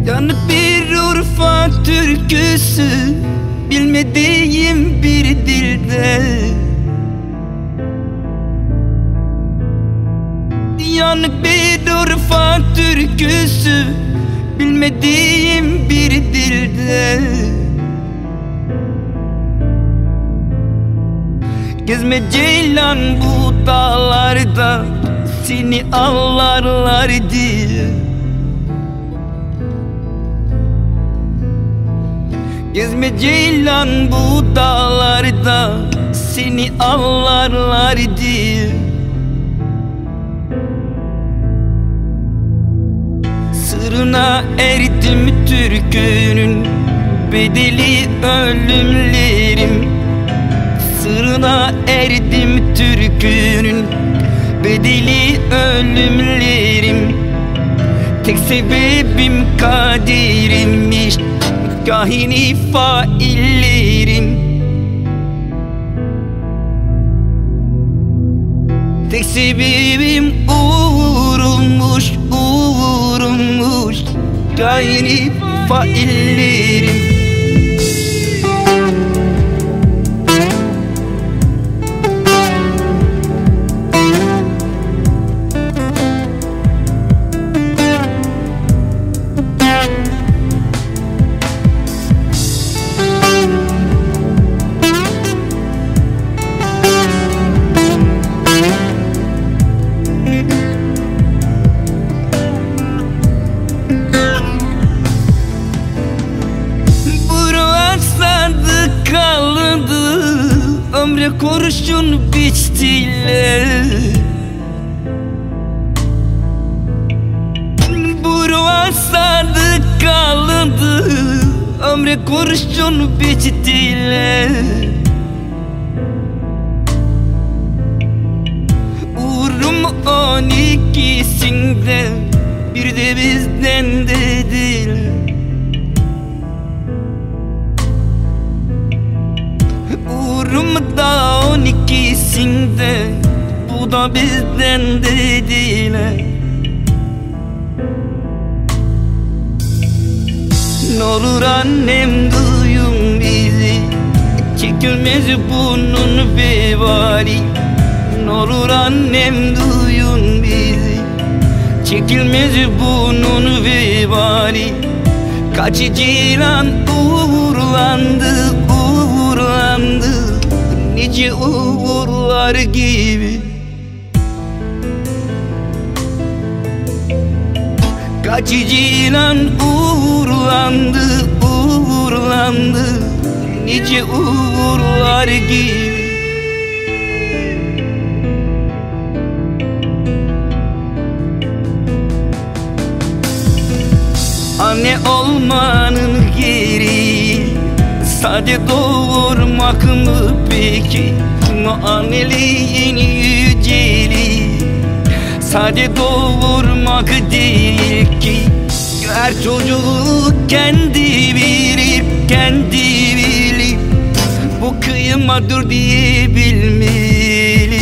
Yanık bir Urfa türküsü, bilmediğim bir dilde. Yanık bir Urfa türküsü, bilmediğim bir dilde. Gezme ceylan bu dağlarda, seni ağlarlar diye. Gezme ceylan bu dağlarda, seni ağlarlar diye. Sırrına erdim türkünün, bedeli ölümlerim. Sırrına erdim türkünün, bedeli ölümlerim. Tek sebebim kaderimmiş, kahini faillerim. Tek sebebim uğrummuş, uğrummuş, kahini faillerim. Ömre kurşun biçtiler, buruma sadık kalındı. Ömre kurşun biçtiler. Uğrum 12'sinde, bir de bizden dediler. Uğrum da 12'sinde, bu da bizden dediler. N'olur annem duyun bizi, çekilmez bunun vebali. N'olur annem duyun bizi, çekilmez bunun vebali. Kaç ceylan uğurlandı, uğurlandı, nice uğurlar gibi. Kaç ceylan uğurlandı, uğurlandı, nice uğurlar gibi. Anne olmanın gereği sadece doğurmak mı peki? O anneliğin yüceliği sadece doğurmak değil ki. Her çocuğu kendi bilip, kendi bilip bu kıymadır diye bilmeli.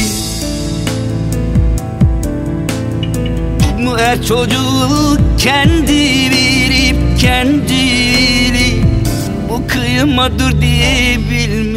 Her çocuğu kendi bilip, kendi bilip bu kıymadır diye bilmeli.